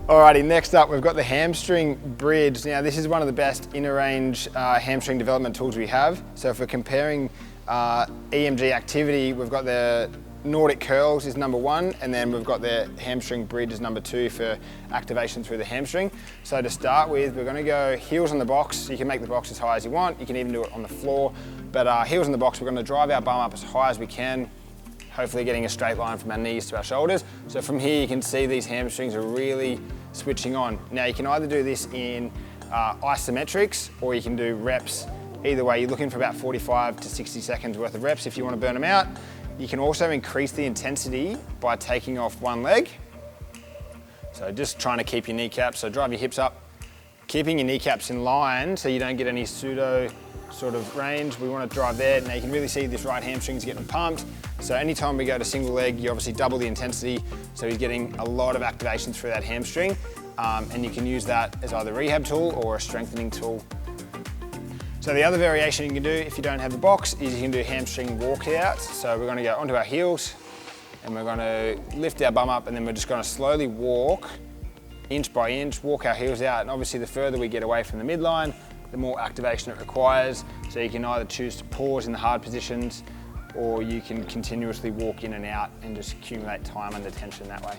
Alrighty, next up we've got the hamstring bridge. Now this is one of the best inner range hamstring development tools we have. So if we're comparing EMG activity, we've got the Nordic curls is #1, and then we've got the hamstring bridge is #2 for activation through the hamstring. So to start with, we're going to go heels on the box. You can make the box as high as you want. You can even do it on the floor, but heels on the box, we're going to drive our bum up as high as we can, hopefully getting a straight line from our knees to our shoulders. So from here you can see these hamstrings are really switching on. Now you can either do this in isometrics, or you can do reps. Either way, you're looking for about 45 to 60 seconds worth of reps if you want to burn them out. You can also increase the intensity by taking off one leg. So just trying to keep your kneecaps, so drive your hips up, keeping your kneecaps in line so you don't get any pseudo sort of range. We want to drive there. Now you can really see this right hamstring's getting pumped. So anytime we go to single leg, you obviously double the intensity. So he's getting a lot of activation through that hamstring. And you can use that as either a rehab tool or a strengthening tool. So the other variation you can do if you don't have the box is you can do hamstring walkouts. So we're going to go onto our heels and we're going to lift our bum up, and then we're just going to slowly walk inch by inch, walk our heels out. And obviously the further we get away from the midline, the more activation it requires. So you can either choose to pause in the hard positions, or you can continuously walk in and out and just accumulate time under tension that way.